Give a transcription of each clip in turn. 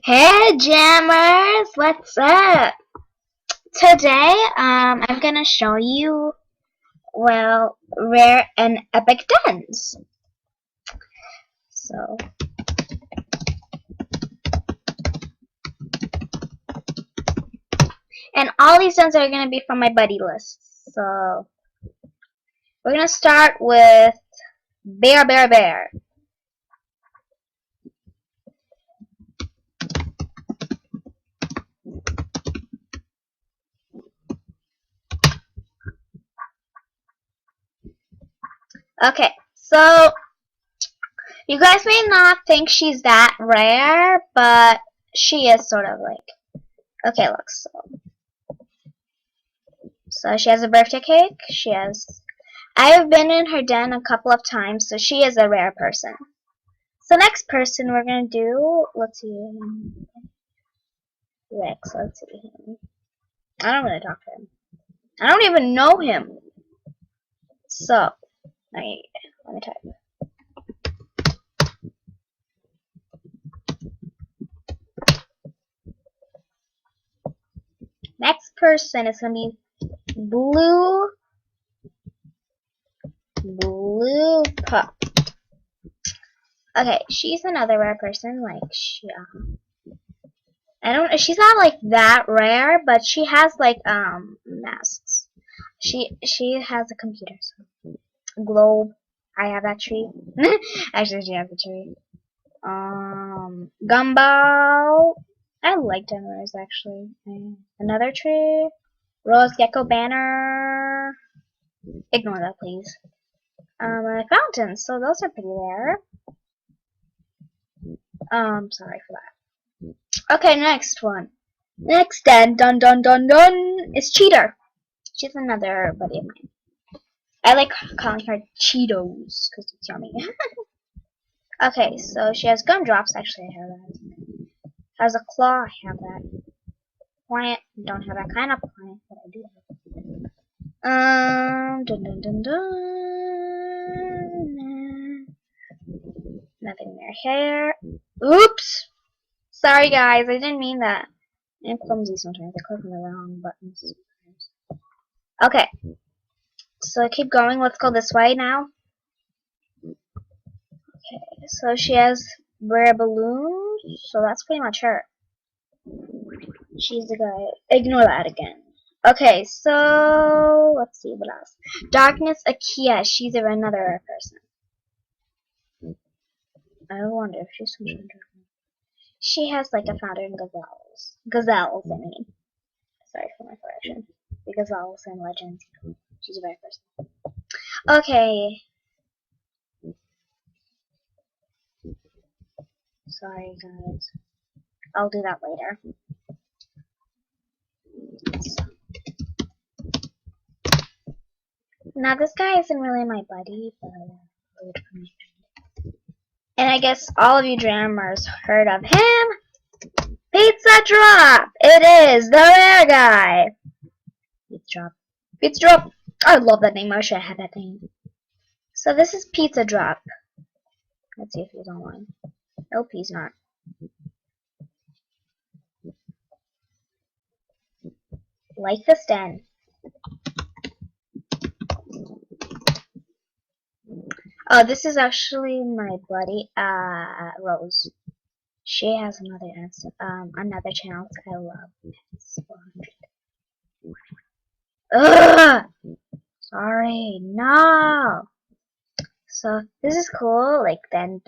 Hey Jammers, what's up? Today, I'm gonna show you, rare and epic dens. So, and all these dens are gonna be from my buddy list. So, we're gonna start with Bear Bear Bear. Okay, so, you guys may not think she's that rare, but she is sort of like, okay, look, so she has a birthday cake, I have been in her den a couple of times, so she is a rare person. So next person we're gonna do, let's see, Rex, let's see. I don't really talk to him. I don't even know him. So, let me type. Next person is gonna be Blue Pup. Okay, she's another rare person. Like I don't. She's not like that rare, but she has like masks. She has a computer. So. Globe. I have that tree. Actually, she has a tree. Gumball. I like demos actually. Another tree. Rose Gecko banner. Ignore that, please. Fountains. So those are pretty rare. Sorry for that. Okay, next one. Next, then, dun dun dun dun, is Cheater. She's another buddy of mine. I like calling her Cheetos because it's yummy. Okay, so she has gumdrops. Actually, I have that. Has a claw. I have that. Plant. Don't have that kind of plant, but I do have. Dun dun dun dun. Nothing in their hair. Oops. Sorry, guys. I didn't mean that. I'm clumsy sometimes. I click on the wrong buttons. Okay. So keep going. Let's go this way now. Okay. So she has rare balloons. So that's pretty much her. She's the guy. Ignore that again. Okay, so let's see what else. Darkness Akia. She's another rare person. I wonder if she's from Children. She has like a founder in gazelles. Gazelles, I mean. Sorry for my correction. The gazelles and legends. She's a rare person. Okay. Sorry, guys. I'll do that later. Now, this guy isn't really my buddy, but and I guess all of you drummers heard of him. Pizza Drop! It is the rare guy. Pizza Drop. Pizza Drop! I love that name. I wish I had that name. So this is Pizza Drop. Let's see if he's online. Nope, he's not. Like this den. Oh, this is actually my buddy, Rose. She has another channel I love. It's 400. Ugh! Sorry, no! So, this is cool, like, then,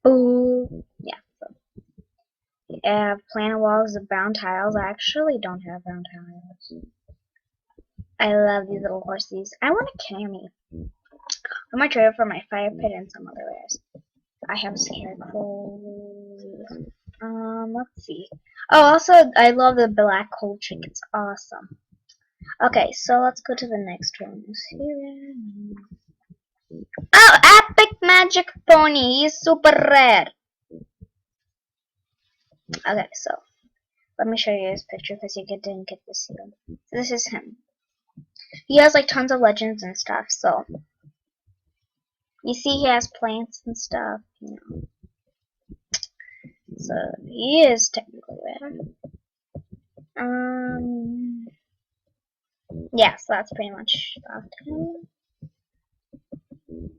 boo! Yeah, so. I have planet walls of brown tiles. I actually don't have brown tiles. I love these little horses. I want a cami. I'm my trailer for my fire pit and some other wares. I have a scarecrow. Let's see. Oh, also, I love the black hole trick. It's awesome. Okay, so let's go to the next one. Oh, Epic Magic Pony. He's super rare. Okay, so let me show you his picture because you didn't get to see him. So this is him. He has like tons of legends and stuff, so you see he has plants and stuff, you know. so he is technically rare. Yeah, so that's pretty much about him.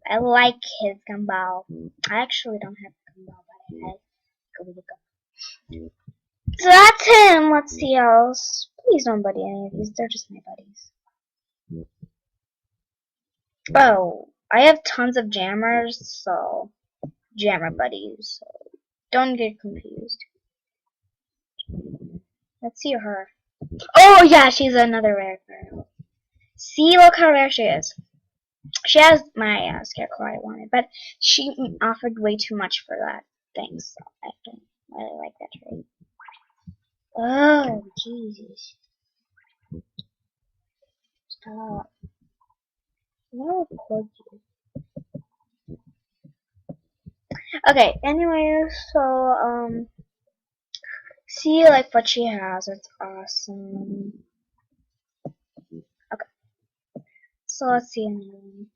I like his gumball. I actually don't have a gumball, but I have a. So that's him. Let's see else. Please don't buddy any of these. They're just my buddies. Oh, I have tons of jammers, so jammer buddies. So don't get confused. Let's see her. Oh yeah, she's another rare girl. See, look how rare she is. She has my scarecrow I wanted, but she offered way too much for that thing, so I don't really like that trade. Oh, Jesus. Stop. I want to record you. Okay, anyways, so, see, like, what she has. It's awesome. Okay. So, let's see another one.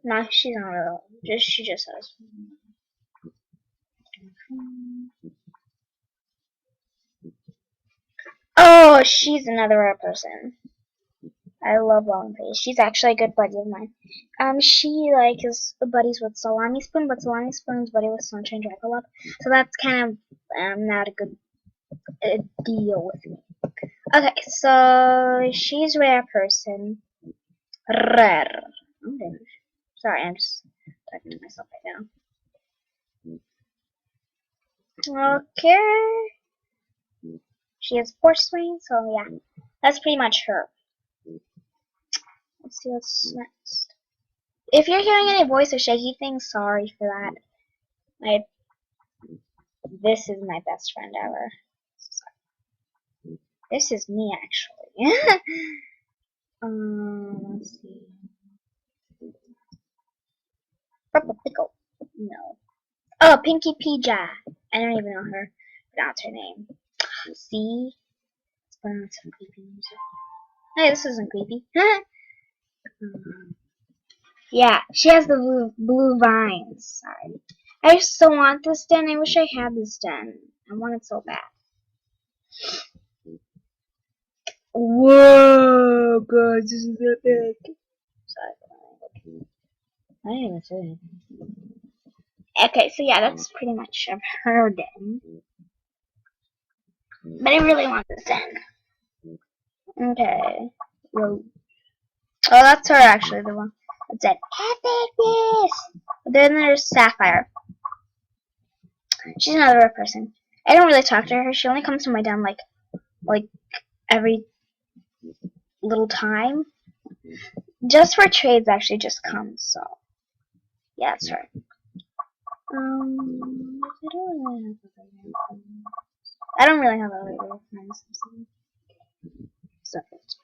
Nah, she's not real. She just has. Oh, she's another rare person. I love Long Face. She's actually a good buddy of mine. She like is buddies with Salami Spoon, but Salami Spoon's buddy with Sunshine Dracula. So that's kind of not a good deal with me. Okay, so she's a rare person. Rare. Okay. Sorry, I'm just talking to myself right now. Okay. She has force swing, so yeah. That's pretty much her. Let's see what's next. If you're hearing any voice or shaky things, sorry for that. This is my best friend ever. This is me, actually. Let's see. Purple Pickle. No. Oh, Pinky Pija. I don't even know her. That's her name. See? Let's put on some creepy music. Hey, this isn't creepy. Yeah, she has the blue vines. Sorry. I still want this den. I wish I had this den. I want it so bad. Whoa, guys, this is epic. Sorry. I didn't even say anything. Okay, so yeah, that's pretty much of her den. But I really want this den. Okay. Whoa. Oh, that's her actually, the one that said epicness. Then there's Sapphire. She's another rare person. I don't really talk to her. She only comes to my den like every little time. Just for trades, actually, just comes. So yeah, that's her. I don't really have a regular friends. So it's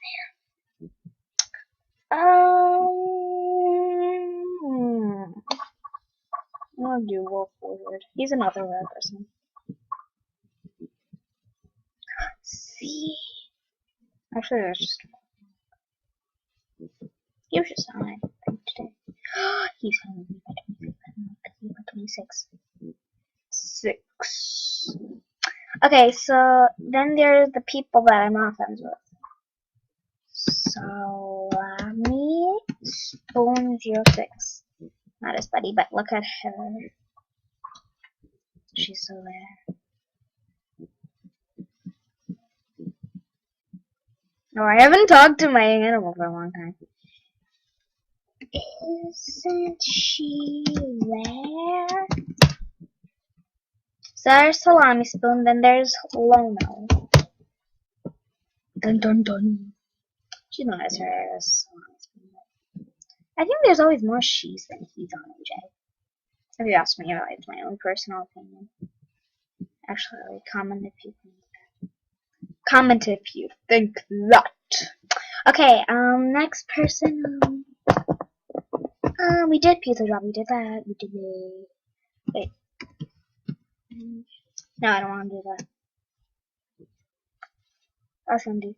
I'll do Wolf Wizard. He's another rare person. See, actually, there's just he was just on today. He's gonna be by 26. 6. Okay, so then there's the people that I'm not friends with. Salami Spoon 06. Not his buddy, but look at her. She's so rare. Oh, I haven't talked to my animal for a long time. Isn't she rare? So there's Salami Spoon, then there's Lono. Dun dun dun. She's not as rare as Salami Spoon. I think there's always more she's than he's on OJ. If you ask me, it's my own personal opinion. Actually, comment if you think that. Okay, next person. We did Pizza Drop. We did that. We did the. Wait. No, I don't want to do that. SMD.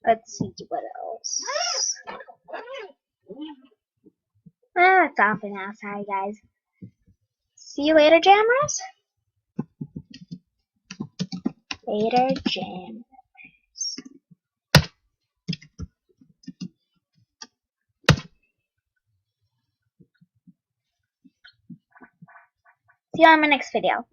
Let's see what else. off now. Sorry, guys. See you later, jammers. Later, jammers. See you on my next video.